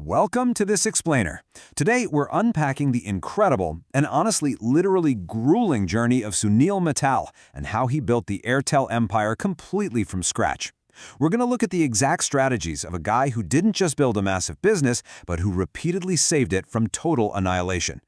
Welcome to this explainer. Today we're unpacking the incredible and honestly literally grueling journey of Sunil Mittal and how he built the Airtel empire completely from scratch. We're going to look at the exact strategies of a guy who didn't just build a massive business, but who repeatedly saved it from total annihilation.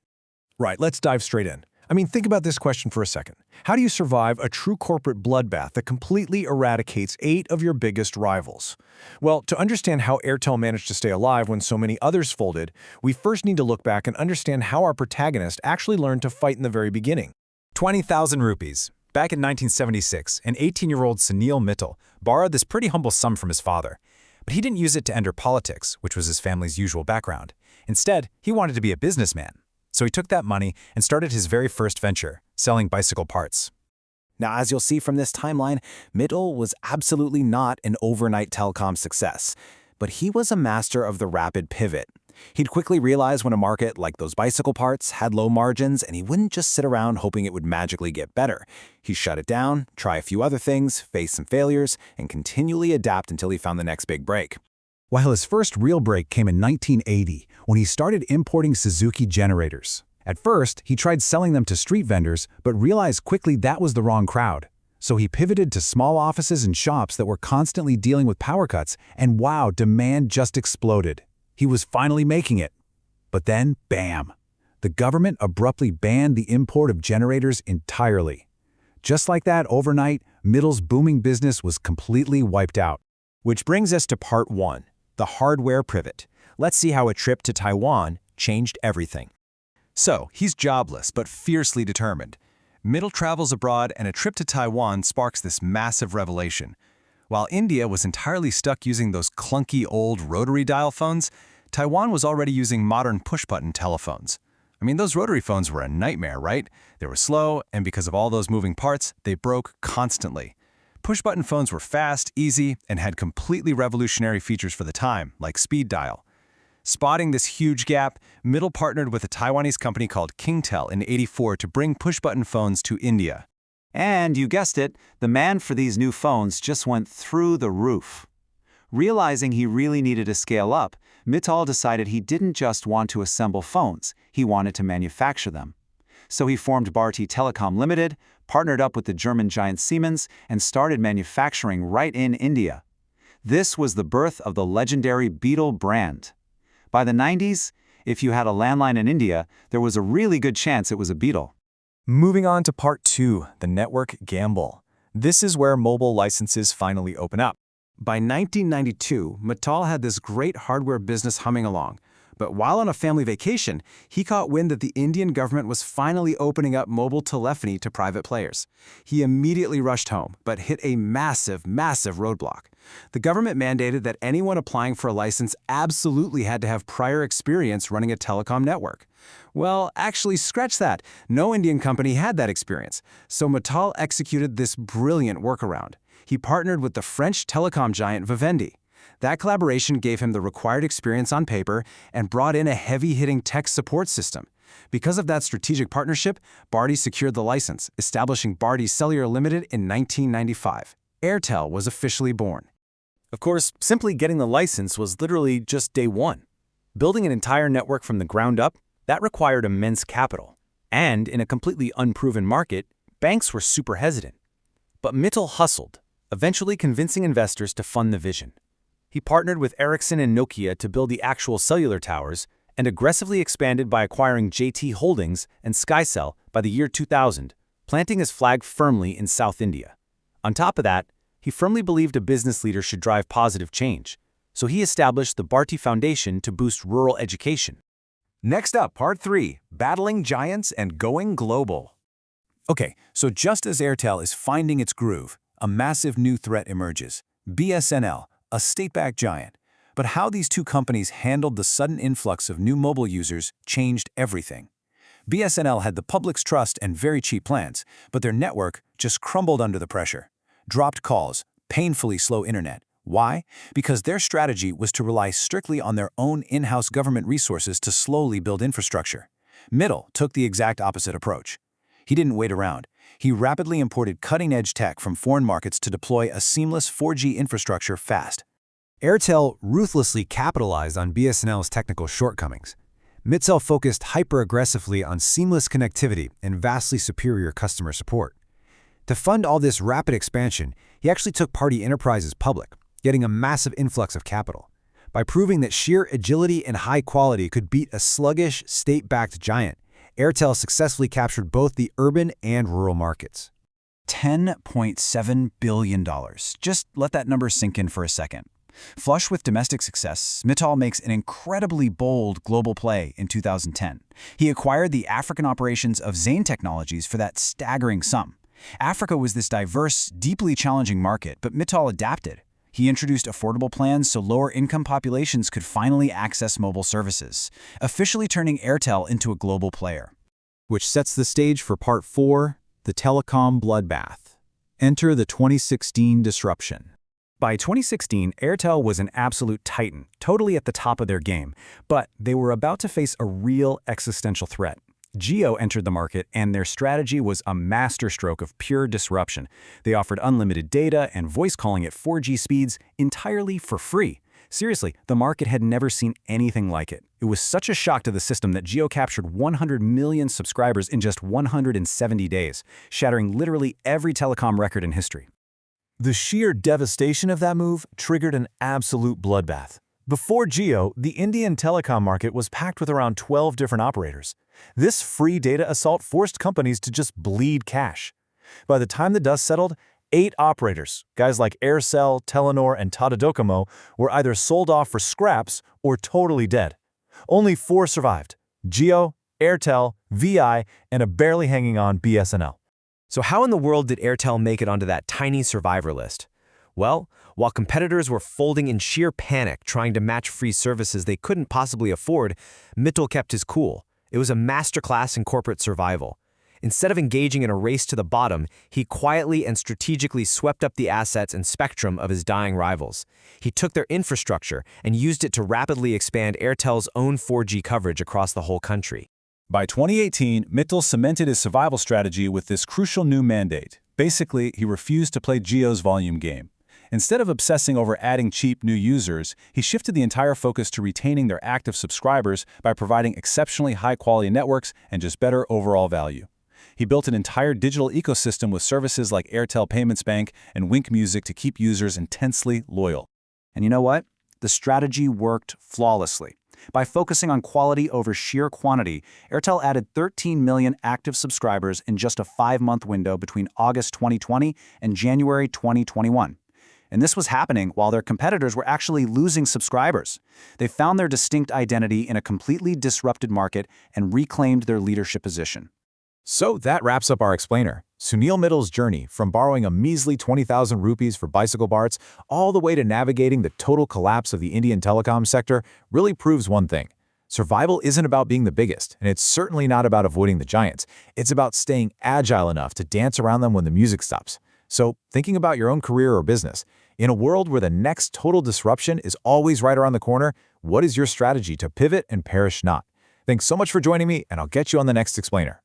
Right, let's dive straight in. Think about this question for a second. How do you survive a true corporate bloodbath that completely eradicates 8 of your biggest rivals? Well, to understand how Airtel managed to stay alive when so many others folded, we first need to look back and understand how our protagonist actually learned to fight in the very beginning. 20,000 rupees. Back in 1976, an 18-year-old Sunil Mittal borrowed this pretty humble sum from his father. But he didn't use it to enter politics, which was his family's usual background. Instead, he wanted to be a businessman. So he took that money and started his very first venture, selling bicycle parts. Now, as you'll see from this timeline, Mittal was absolutely not an overnight telecom success, but he was a master of the rapid pivot. He'd quickly realize when a market like those bicycle parts had low margins, and he wouldn't just sit around hoping it would magically get better. He'd shut it down, try a few other things, face some failures, and continually adapt until he found the next big break. While his first real break came in 1980, when he started importing Suzuki generators. At first, he tried selling them to street vendors, but realized quickly that was the wrong crowd. So he pivoted to small offices and shops that were constantly dealing with power cuts, and wow, demand just exploded. He was finally making it. But then, bam! The government abruptly banned the import of generators entirely. Just like that, overnight, Mittal's booming business was completely wiped out. Which brings us to part 1, the hardware pivot. Let's see how a trip to Taiwan changed everything. So, he's jobless but fiercely determined. Mittal travels abroad and a trip to Taiwan sparks this massive revelation. While India was entirely stuck using those clunky old rotary dial phones, Taiwan was already using modern push-button telephones. Those rotary phones were a nightmare, right? They were slow, and because of all those moving parts, they broke constantly. Push-button phones were fast, easy, and had completely revolutionary features for the time, like speed dial. Spotting this huge gap, Mittal partnered with a Taiwanese company called KingTel in '84 to bring push-button phones to India. And you guessed it, the demand for these new phones just went through the roof. Realizing he really needed to scale up, Mittal decided he didn't just want to assemble phones, he wanted to manufacture them. So he formed Bharti Telecom Limited, partnered up with the German giant Siemens, and started manufacturing right in India. This was the birth of the legendary Beetle brand. By the 90s, if you had a landline in India, there was a really good chance it was a Beetle. Moving on to part 2, the network gamble. This is where mobile licenses finally open up. By 1992, Mittal had this great hardware business humming along. But while on a family vacation, he caught wind that the Indian government was finally opening up mobile telephony to private players. He immediately rushed home, but hit a massive roadblock. The government mandated that anyone applying for a license absolutely had to have prior experience running a telecom network. Well, actually, scratch that. No Indian company had that experience. So Mittal executed this brilliant workaround. He partnered with the French telecom giant Vivendi. That collaboration gave him the required experience on paper and brought in a heavy-hitting tech support system. Because of that strategic partnership, Bharti secured the license, establishing Bharti Cellular Limited in 1995. Airtel was officially born. Of course, simply getting the license was literally just day one. Building an entire network from the ground up, that required immense capital. And in a completely unproven market, banks were super hesitant. But Mittal hustled, eventually convincing investors to fund the vision. He partnered with Ericsson and Nokia to build the actual cellular towers and aggressively expanded by acquiring JT Holdings and SkyCell by the year 2000, planting his flag firmly in South India. On top of that, he firmly believed a business leader should drive positive change, so he established the Bharti Foundation to boost rural education. Next up, part 3, battling giants and going global. Okay, so just as Airtel is finding its groove, a massive new threat emerges: BSNL, a state-backed giant. But how these two companies handled the sudden influx of new mobile users changed everything. BSNL had the public's trust and very cheap plans, but their network just crumbled under the pressure. Dropped calls, painfully slow internet. Why? Because their strategy was to rely strictly on their own in-house government resources to slowly build infrastructure. Mittal took the exact opposite approach. He didn't wait around. He rapidly imported cutting-edge tech from foreign markets to deploy a seamless 4G infrastructure fast. Airtel ruthlessly capitalized on BSNL's technical shortcomings. Mittal focused hyper-aggressively on seamless connectivity and vastly superior customer support. To fund all this rapid expansion, he actually took Party Enterprises public, getting a massive influx of capital. By proving that sheer agility and high quality could beat a sluggish, state-backed giant, Airtel successfully captured both the urban and rural markets. $10.7 billion. Just let that number sink in for a second. Flush with domestic success, Mittal makes an incredibly bold global play in 2010. He acquired the African operations of Zain Technologies for that staggering sum. Africa was this diverse, deeply challenging market, but Mittal adapted. He introduced affordable plans so lower-income populations could finally access mobile services, officially turning Airtel into a global player. Which sets the stage for Part 4, the telecom bloodbath. Enter the 2016 disruption. By 2016, Airtel was an absolute titan, totally at the top of their game, but they were about to face a real existential threat. Jio entered the market, and their strategy was a masterstroke of pure disruption. They offered unlimited data and voice calling at 4G speeds entirely for free. Seriously, the market had never seen anything like it. It was such a shock to the system that Jio captured 100 million subscribers in just 170 days, shattering literally every telecom record in history. The sheer devastation of that move triggered an absolute bloodbath. Before Jio, the Indian telecom market was packed with around 12 different operators. This free data assault forced companies to just bleed cash. By the time the dust settled, 8 operators, guys like Aircel, Telenor, and Tata Docomo, were either sold off for scraps or totally dead. Only 4 survived: Jio, Airtel, VI, and a barely hanging on BSNL. So how in the world did Airtel make it onto that tiny survivor list? Well, while competitors were folding in sheer panic trying to match free services they couldn't possibly afford, Mittal kept his cool. It was a masterclass in corporate survival. Instead of engaging in a race to the bottom, he quietly and strategically swept up the assets and spectrum of his dying rivals. He took their infrastructure and used it to rapidly expand Airtel's own 4G coverage across the whole country. By 2018, Mittal cemented his survival strategy with this crucial new mandate. Basically, he refused to play Jio's volume game. Instead of obsessing over adding cheap new users, he shifted the entire focus to retaining their active subscribers by providing exceptionally high-quality networks and just better overall value. He built an entire digital ecosystem with services like Airtel Payments Bank and Wink Music to keep users intensely loyal. And you know what? The strategy worked flawlessly. By focusing on quality over sheer quantity, Airtel added 13 million active subscribers in just a 5-month window between August 2020 and January 2021. And this was happening while their competitors were actually losing subscribers. They found their distinct identity in a completely disrupted market and reclaimed their leadership position. So that wraps up our explainer. Sunil Mittal's journey from borrowing a measly 20,000 rupees for bicycle parts all the way to navigating the total collapse of the Indian telecom sector really proves one thing. Survival isn't about being the biggest, and it's certainly not about avoiding the giants. It's about staying agile enough to dance around them when the music stops. So, thinking about your own career or business, in a world where the next total disruption is always right around the corner, what is your strategy to pivot and perish not? Thanks so much for joining me, and I'll get you on the next explainer.